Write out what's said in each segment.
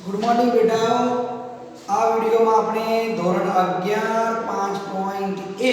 Good morning બેટાઓ. આ વિડિયોમાં આપણે ધોરણ 11 5.1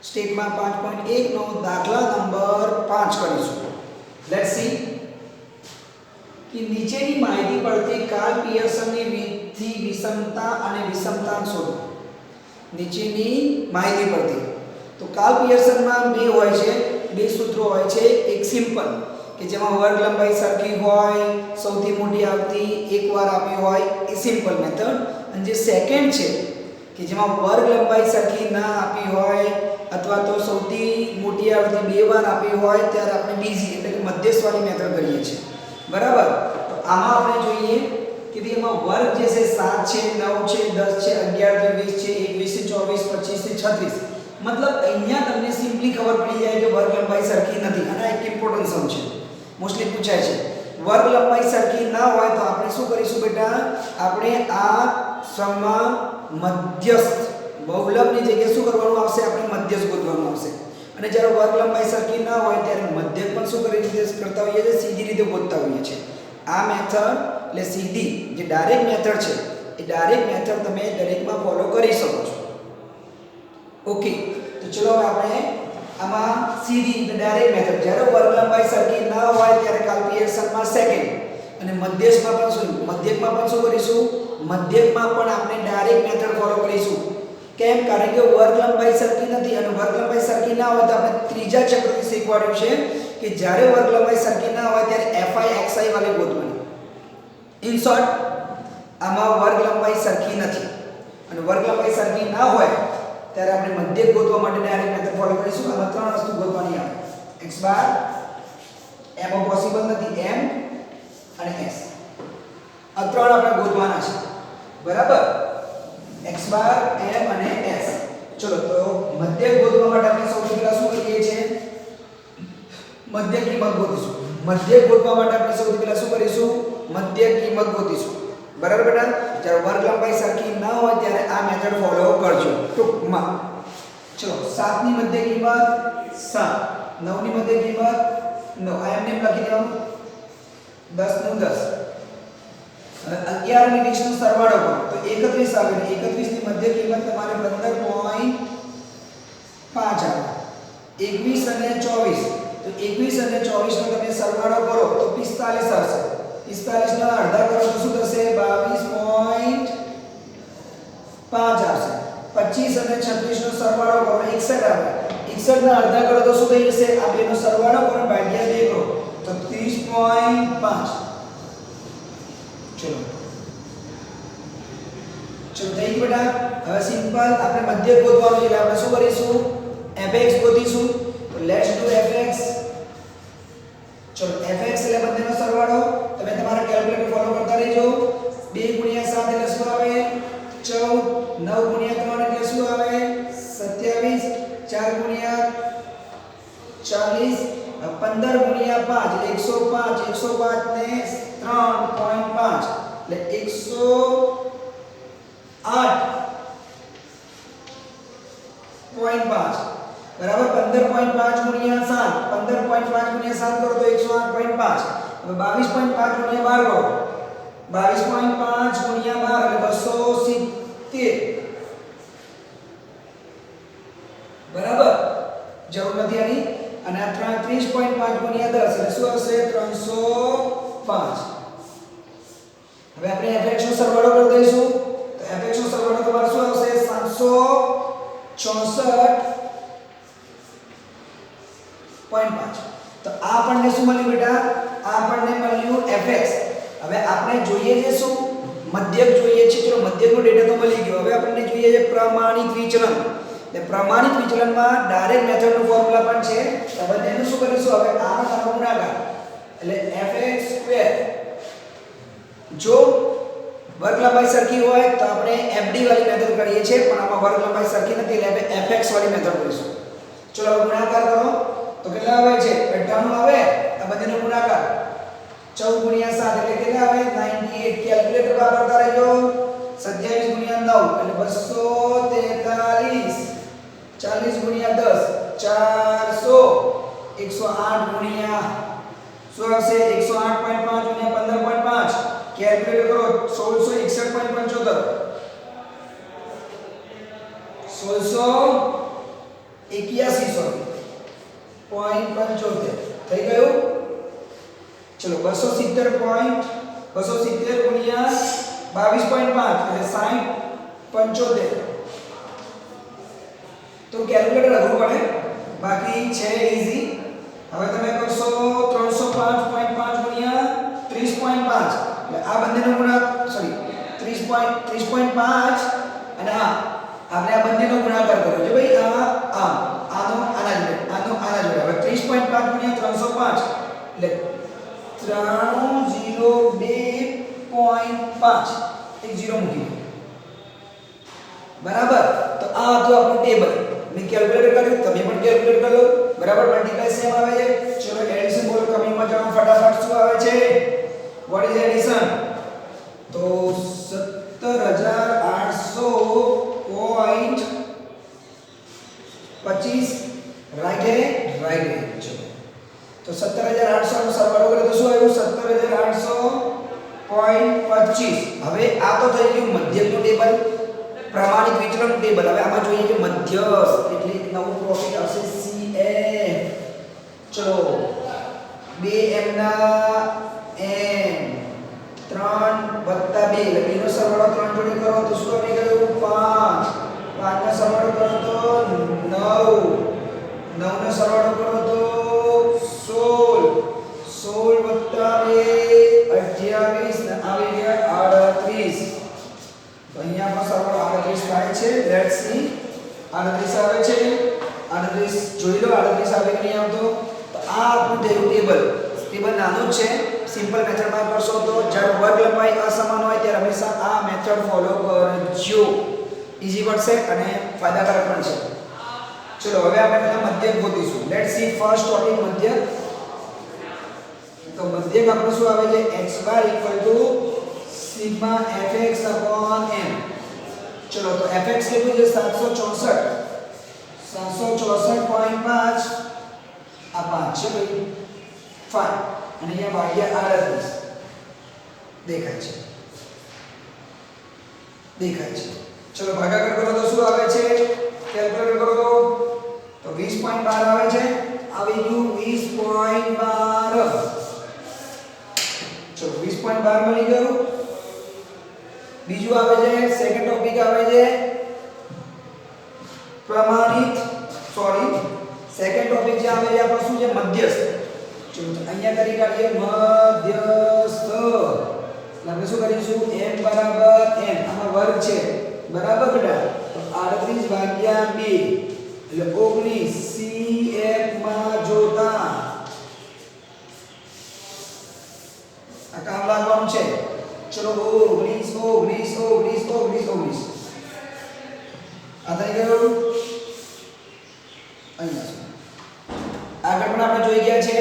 સ્ટેટમાં 5.1 નો દાખલા નંબર 5 કરીશું. લેટ્સ સી કે નીચેની માહિતી પરથી કાર્લ પિયર્સનની વિધિ વિષમતા અને વિષમતાંક શોધો. નીચેની માહિતી પરથી તો કાર્લ પિયર્સનમાં બે હોય છે, બે સૂત્રો હોય છે. એક સિમ્પલ કે જેમાં વર્ગ લંબાઈ સરખી હોય, સૌથી મોટી આવતી એકવાર આપી હોય એ સિમ્પલ મેથડ. અને જે સેકન્ડ છે કે જેમાં વર્ગ લંબાઈ સરખી ના આપી હોય અથવા તો સૌથી મોટી આવતી બે વાર આપી હોય ત્યારે આપણે બીજી એટલે કે મધ્યસ્થવાળી મેથડ કરીએ છીએ. બરાબર. તો આમાં આપણે જોઈએ કે ભાઈ એમાં વર્ગ જે છે 7 છે, 9 છે, 10 છે, 11 છે, 20 છે, 21 છે, 24 છે, 26 છે. મતલબ અહીંયા તમને સિમ્પલી ખબર પડી જાય કે વર્ગ લંબાઈ સરખી નથી. અને એક ઇમ્પોર્ટન્ટ સમ છે, મોસ્ટલી પૂછાય છે. વર્ગ લંબાઈ સરખી ના હોય તો આપણે શું કરીશું બેટા? આપણે આ સમમાં મધ્યસ્થ બહુલકની જગ્યાએ શું કરવાનું આવશે? આપણે મધ્યસ્થ ગોતવાનું આવશે. અને જ્યારે વર્ગ લંબાઈ સરખી ના હોય ત્યારે મધ્યક પણ શું કરી રીતે કરતા હોઈએ છીએ? સીધી રીતે ગોતતા હોઈએ છીએ. આ મેથડ એટલે સીધી જે ડાયરેક્ટ મેથડ છે એ ડાયરેક્ટ મેથડ તમે દરેકમાં ફોલો કરી શકો છો. ઓકે, તો ચલો આપણે આમાં સીધી ડાયરેક્ટ મેથડ જ્યારે વર્ગ લંબાઈ સરખી ના હોય ત્યારે કાર્લ પિયર્સનમાં સેકન્ડ અને મધ્યકમાં પણ શું કરીશું? મધ્યકમાં પણ આપણે ડાયરેક્ટ મેથડ ફોલો કરીશું. કેમ? કારણ કે વર્ગ લંબાઈ સરખી નથી અને વર્ગ લંબાઈ સરખી ના હોય તો આપણે ત્રીજા ચક્રથી શીખવાડ્યું છે કે જ્યારે વર્ગ લંબાઈ સરખી ના હોય ત્યારે fi xi વાળી ગોતવાની. ઇન શોર્ટ આમાં વર્ગ લંબાઈ સરખી નથી અને વર્ગ લંબાઈ સરખી ના હોય ત્યારે આપણે મધ્યક ગોતવા માટે ડાયરેક્ટ મેથડ ફોલો કરીશું. આમાં ત્રણ વસ્તુ ગોતવાની આવે. x બાર એમાં પોસિબલ નથી, m અને s. આ ત્રણ આપણે ગોતવાના છે. બરાબર? x બાર m અને s. ચલો તો મધ્યક ગોતવા માટે આપણે સૌથી પહેલા શું કરીએ છીએ? મધ્યક કિંમત ગોતીશું. મધ્યક ગોતવા માટે આપણે સૌથી પહેલા શું કરીશું? મધ્યક કિંમત ગોતીશું. બરાબર બેટા? જ્યારે વર્ગ લંબાઈ સરખી ન હોય ત્યારે આ મેથડ ફોલો કરજો ટૂંકમાં. ચલો 7 ની મધ્ય કિંમત 7, 9 ની મધ્ય કિંમત 9. આ એમને લખી દેવાનું. 10 નું 10. 11 અને 20 નો સરવાળો કરો તો 31 આવે. 31 ની મધ્ય કિંમત તમારે 15.5 આવે. 21 અને 24 તો 21 અને 24 નો તમે સરવાળો કરો તો 45 આવશે. 45 ના અડધા કરો તો શું થશે? 22.5 આવશે. 25 અને 36 નો સરવાળો કરો 61 આવે. 61 ના અડધા કરો તો શું થઈ જશે? આ બેનો સરવાળો કરો ભાગ્યા 2 કરો તો 30.5. ચલો થઈ ગયું બેટા. હવે સિમ્પલ આપણે મધ્યક ગોતવાનું છે એટલે આપણે શું કરીશું? fx ગોતીશું. તો લેટ્સ ડુ fx. ચલો fx એટલે બંનેનો સરવાળો. તમે તમારા કેલ્ક્યુલેટર ફોલો કરતા રહેજો. 2 * 7 એટલે શું આવે? 14. 9 * 3 એટલે શું આવે? 27. 4 * 40. 15 * 5 એટલે 105. 105 ને 3.5 એટલે 108.5 બરાબર. 15.5 * 7 15.5 * 7 કરો તો 108.5. હવે 22.5 * 12 કરો. 22.5 * 12 એટલે 270. બરાબર? જરૂર નથી આની. અને આ 30.5 * 10 એટલે શું આવશે? 305. હવે આપણે fx નો સરવાળો કરી દઈશું. તો fx નો સરવાળો તમારો શું આવશે? 764.5. તો આ આપણને શું મળ્યું બેટા? આ આપણને મળ્યું fx. હવે આપણે જોઈએ છે શું? મધ્યક જોઈએ છે. ચલો મધ્યકનો ડેટા તો મળી ગયો. હવે આપણને જોઈએ છે પ્રમાણિત વિચલન. એટલે પ્રમાણિત વિચલનમાં ડાયરેક્ટ મેથડનું ફોર્મ્યુલા પણ છે. તો બંનેનું શું કરીશું? હવે આનો આનો ગુણાકાર એટલે fx2. જો વર્ગ લંબાઈ સરખી હોય તો આપણે fd વાળી મેથડ કરીએ છીએ, પણ આમાં વર્ગ લંબાઈ સરખી નથી એટલે આપણે fx વાળી મેથડ કરીશું. ચલો ગુણાકાર કરો તો કેટલા આવે છે? 98 આવે. આ બંનેનો ગુણાકાર 14 * 7 એટલે કેટલા આવે? 98. કેલ્ક્યુલેટર વાપરતા રહેજો. 27 * 9 એટલે 243. 40 * 10 400. 108 * શું આવશે? 108.5 * 15.5 કેલ્ક્યુલેટ કરો 1661.75 1681 સોરી .75 થઈ ગયું ચલો 270 ગુણ્યા 22.5 એટલે 60 75 તો કેલ્ક્યુલેટર અઘરું પડે બાકી છે ઈઝી હવે તમે કરશો 305.5 ગુણ્યા 30.5 એટલે આ બંનેનો ગુણાકાર સોરી 30.5 અને આપણે આ બંનેનો ગુણાકાર કર્યો છે ભાઈ આનો આના જોડે હવે 30.5 ગુણ્યા 305 એટલે 302.5 એક જીરો મૂકી દો બરાબર તો આ હતું આપણું ટેબલ મેં કેલ્ક્યુલેટ કર્યું તમે પણ કેલ્ક્યુલેટ કરો બરાબર મલ્ટીપ્લાય સેમ આવે છે ચલો એડિશન બોલો કમેન્ટમાં જણાવો ફટાફટ શું આવે છે વોટ ઇઝ એડિશન તો 17800.25 રાઈટ હે ચલો તો 17800 નો સરવાળો કરે તો શું આવ્યું 17800.25 હવે આ તો થઈ ગયું મધ્યકનું ટેબલ પ્રમાણિત વિચલનનું ટેબલ હવે આમાં જોઈએ કે મધ્યસ્થ એટલે નવું પ્રોફિટ આવશે CF ચલો 2m ના m 3 + 2 એટલે બેનો સરવાળો 3 જોડે કરો તો શું આવી ગયું 5 5 નો સરવાળો કરો તો 9 9 નો સરવાળો કરો તો 16 16 + 2 28 ને આવી ગયા 38 તો અહીંયા પણ સરવાળો 38 થાય છે લેટ્સ સી 38 આવે છે 38 જોઈ લો 38 આવે કે નહીં આવતો તો આ આપણું ટેબલ નાનું જ છે સિમ્પલ મેથડમાં કરશો તો જ્યારે વર્ગ લંબાઈ અસમાન હોય ત્યારે હંમેશા આ મેથડ ફોલો કરજો ઈઝી પડશે અને ફાયદાકારક પણ છે ચલો હવે આપણે પહેલા મધ્યક ગોતીશું લેટ્સ સી ફર્સ્ટ ટોપિક મધ્યક તો મધ્યક આપણે શું આવે છે xy sigma fx upon m ચલો તો fx કેટલું છે 764.5 આ 5 છે ભાઈ 5 અને અહીંયા ભાગ્યા 38 દેખાય છે ચલો ભાગાકાર કરો તો શું આવે છે કેલ્ક્યુલેટ કરો તો 20.12 આવે છે આવી ગયું 20.12 ચલો 20.12 મળી ગયું બીજું આવે છે સેકન્ડ ટોપિક આવે છે પ્રમાણિત સેકન્ડ ટોપિક જે આવે છે આપણો શું છે મધ્યસ્થ ચલો અહીંયા કરી કાઢીએ મધ્યસ્થ આપણે શું કરીશું m બરાબર n આમાં વર્ગ છે બરાબર બેટા તો 38 ભાગ્યા 2 એટલે 19 CF માં જોતા આ કામ લાગવાનું છે ચલો 19 આ થઈ ગયું અહીંયા આગળ પણ આપણે જોઈ ગયા છે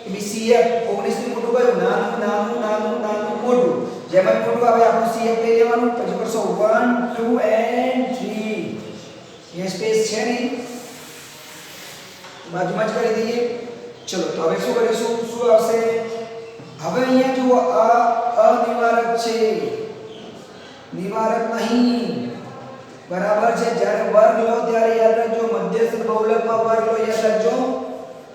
કે CF 19 થી મોટું કયું નાનું મોટું જેમ મોટું આવે આપણું CF લઈ લેવાનું પછી કરશો 1 2 and 3 ये સ્પેસ છે નહીં બાજુમાં જ કરી દઈએ ચલો તો હવે શું કરીશું શું આવશે હવે અહીંયા જુઓ આ અનિવારક છે નિવારક નહીં બરાબર છે જ્યારે વર્ગ લો ત્યારે યાદ રાખજો મધ્યસ્થ બહુલકમાં વર્ગ લો યાદ રાખજો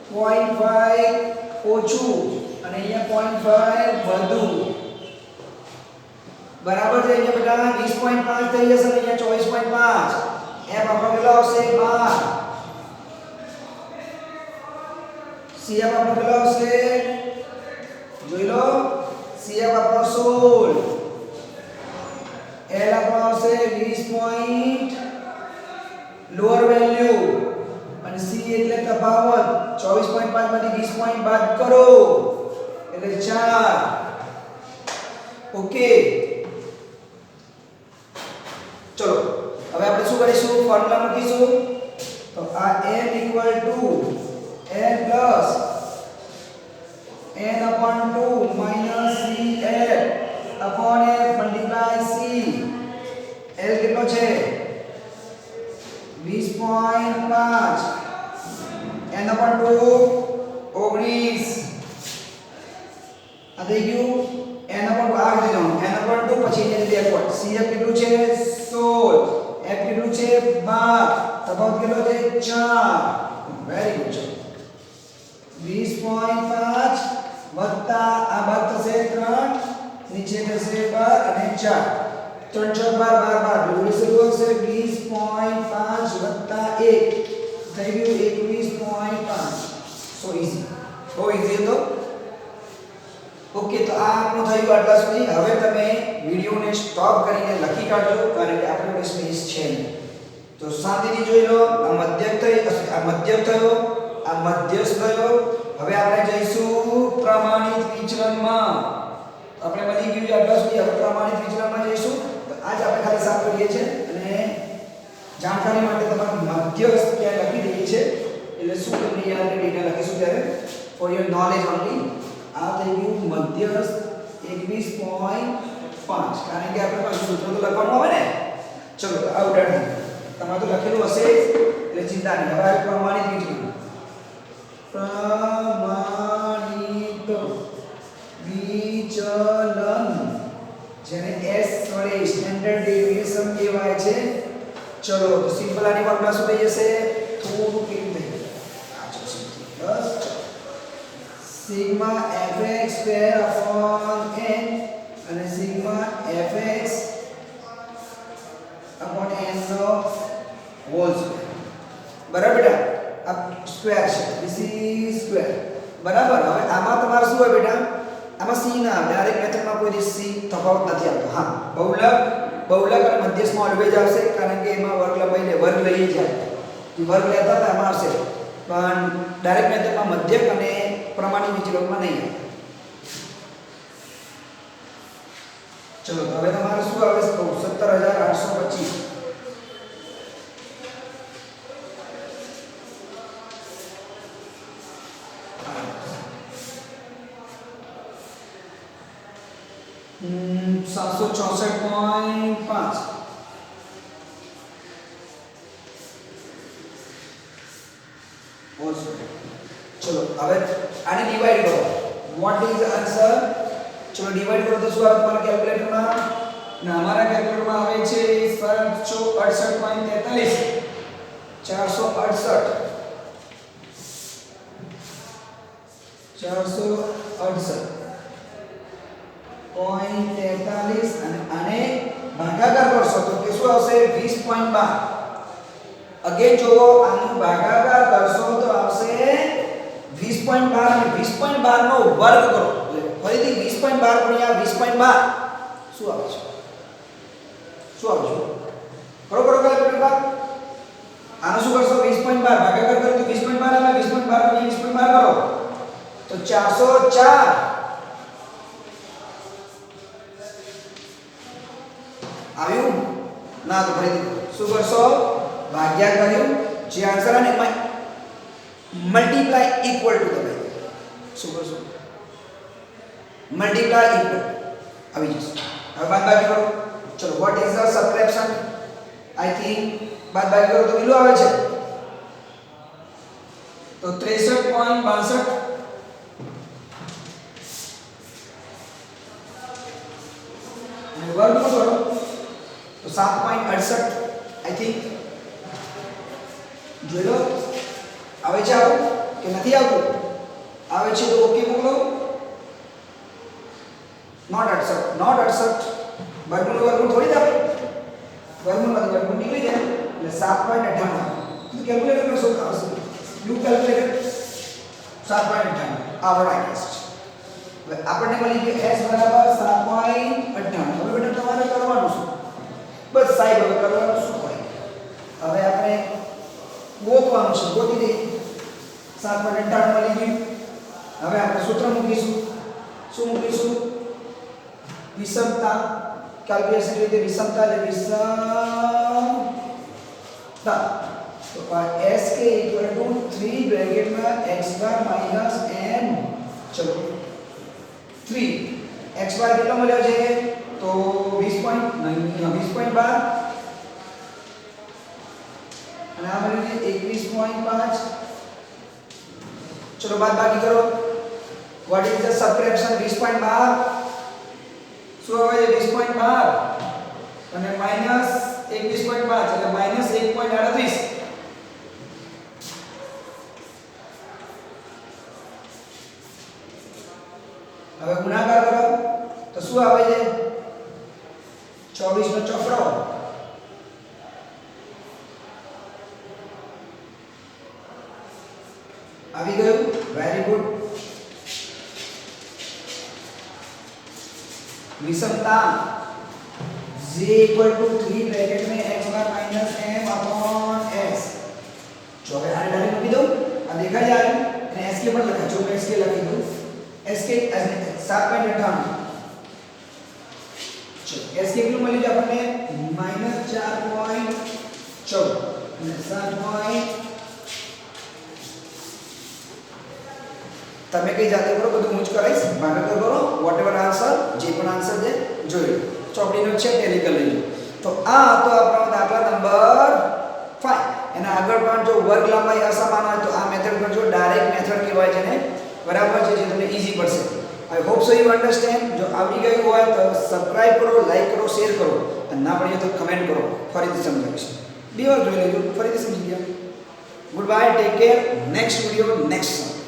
0.5 ઓછું અને અહીંયા 0.5 વધુ બરાબર છે અહીંયા બેટા 20.5 થઈ જશે અને અહીંયા 24.5 એમ આપણો કેટલો આવશે 12 CF આપણો કેટલો આવશે જોઈ લો CF આપણો 16 L આપણો આવશે 20 પોઈન્ટ લોઅર વેલ્યુ અને C એટલે તફાવત 24.5 માંથી 20 પોઈન્ટ બાદ કરો એટલે 4 ઓકે ચલો હવે આપણે શું કરીશું ફોર્મ્યુલા મૂકીશું તો આ m n plus n/2 minus CF upon F multiply C L કેટલો છે 20.5 n/2 19 આ થઈ ગયું n upon આ રીતે જવાનું n upon 2 પછી એની બેકવર્ડ cf કેટલું છે 16 f કેટલું છે 12 તફાવત કેટલો છે 4 વેરી ગુડ છે 20.5 વત્તા આ બાદ થશે 3 નીચે થશે 12 અને 4 3 4 12 12 12 જોડે શું આવશે 20.5 વત્તા 1 થઈ ગયું 21.5 સો ઈઝી બહુ ઈઝી હતો ઓકે તો આ આપણું થયું આટલા સુધી હવે તમે વિડિયોને સ્ટોપ કરીને લખી કાઢજો કારણ કે આપણી પાસે સ્પેસ છે નહીં તો શાંતિથી જોઈ લો આ મધ્યક થયો આ મધ્યસ્થ થયો હવે આપણે જઈશું પ્રમાણિત વિચલનમાં આપણે બની ગયું છે આટલા સુધી હવે પ્રમાણિત વિચલનમાં જઈશું તો આજ આપણે ખાલી સાફ કરીએ છીએ અને જાણકારી માટે તમારું મધ્યસ્થ ક્યાં લખી દઈએ છીએ એટલે શું તમને યાદ ડેટા લખીશું ત્યારે ફોર યોર નોલેજ ઓન્લી આ થઈ ગયું મધ્યસ્થ 21.5 કારણ કે આપણે પાછું સૂત્ર તો લખવાનું આવે ને ચલો તો આ ઉદાહરણ તમારે તો લખેલું હશે એટલે ચિંતા નહીં હવે આ પ્રમાણિત વિચલન જેને S વડે સ્ટેન્ડર્ડ ડેવિએશન કહેવાય છે ચલો તો સિમ્પલ આની ફોર્મ્યુલા શું થઈ જશે થોડું કેમ થઈ આ ચલો બસ sigma fx square upon n અને સિગ્મા fx અપોન n નો હોલ સ્ક્વેર બરાબર બેટા આ સ્ક્વેર છે this is સ્ક્વેર બરાબર હવે આમાં તમારે શું હોય બેટા આમાં c ના ડાયરેક્ટ મેથડમાં કોઈ દિવસ c તફાવત નથી આવતો હા બહુલક અને મધ્યસ્થમાં ઓલવેજ આવશે કારણ કે એમાં વર્ગ લંબાઈને વર્ગ લઈ જાય વર્ગ લેતા હતા એમાં આવશે પણ ડાયરેક્ટ મેથડમાં મધ્યક અને પ્રમાણિત વિચલનમાં નહીં આવે ચલો હવે તમારે શું આવે છે 17825 764.5 चलो હવે આને ડિવાઈડ કરો व्हाट इज आंसर चलो ડિવાઈડ કરો તો શું આવે તમારા કેલ્ક્યુલેટરમાં ને અમારા કેલ્ક્યુલેટરમાં આવે છે 768.43 468.43 અને આને ભાગાકાર કરશો તો કે શું આવશે 20.12 અગેન જો આનું ભાગાકાર કરશો તો આવશે 20.12 અને 20.12 નો વર્ગ કરો એટલે ફરીથી 20.12 ગુણ્યા 20.12 શું આવે છે કરો કેલ્ક્યુલેટર આનું શું કરશો 20.12 ભાગાકાર કરો તો 20.12 આવે 20.12 ગુણ્યા 20.12 કરો તો 404 આવ્યું ના તો ફરીથી શું કરશો ભાગ્યા કર્યું જે આન્સર આવે એમાં મલ્ટીપ્લાય ઇક્વલ ટુ તમે શું કરશો મલ્ટીપ્લાય ઇક્વલ આવી જશે હવે બાદબાકી કરો ચલો what is the subtraction I think બાદબાકી કરો તો કેટલું આવે છે તો 63.62 અને વર્ગમૂળ કરો તો 7.68 આઈ થિંક જોઈ લો આવે છે આવું કે નથી આવતું આવે છે તો ઓકે મોકલો નોટ 68 વર્ગમૂળ થોડી જ આવે વર્ગમૂળ નીકળી જાય એટલે 7.58 તો કેલ્ક્યુલેટર કરશો તો આવશે you calculator 7.58 Avad I guess હવે આપણને મળી ગયું s બરાબર 7.58 હવે બેટા તમારે કરવાનું શું બસ સાહેબ હવે કરવાનું શું હોય હવે આપણે ગોતવાનું છે ગોતી દઈએ 7.58 મળી ગયું હવે આપણે સૂત્ર મૂકીશું શું મૂકીશું વિષમતા કેલ્ક્યુલેશન રીતે વિષમતા એટલે વિષમતા તો s k 3 બ્રેકેટમાં x bar n ચલો 3 x bar કેટલો મળ્યો છે તો 20.12 અને આ મળ્યું છે 21.5 ચલો બાદબાકી કરો what is the subtraction 20.12 શું આવે છે 20.12 અને માઈનસ 21.5 એટલે માઈનસ 1.38 હવે ગુણાકાર કરો તો શું આવે છે 24 નો ચોપડો આવી ગયું વેરી ગુડ विषमता z इक्वल टू 3 ब्रैकेट में x बार माइनस m अपॉन s जो है आने डाली मूकी दो अब देखा जा रहा है मैंने s के पर लिखा जो मैं s के लिखी दो s के 7.58 चलो s के किलो मिली अपन ने -4.14 અને 7. તમે કઈ જાતે કરો બધું હું જ કરાઈશ ભાગાકાર કરો વોટએવર આન્સર જે પણ આન્સર છે જોઈ લો ચોપડીનો છે ટેલી કરી લેજો તો આ હતો આપણો દાખલા નંબર 5 એના આગળ પણ જો વર્ગ લંબાઈ અસમાન હોય તો આ મેથડ કરજો ડાયરેક્ટ મેથડ કહેવાય છે ને બરાબર છે જે તમને ઈઝી પડશે I hope so you understand જો આવડી ગયું હોય તો સબસ્ક્રાઇબ કરો લાઈક કરો શેર કરો અને ના પડે તો કમેન્ટ કરો ફરીથી સમજાવીશ બે વાર જોઈ લેજો ફરીથી સમજી ગયા good bye take care next video next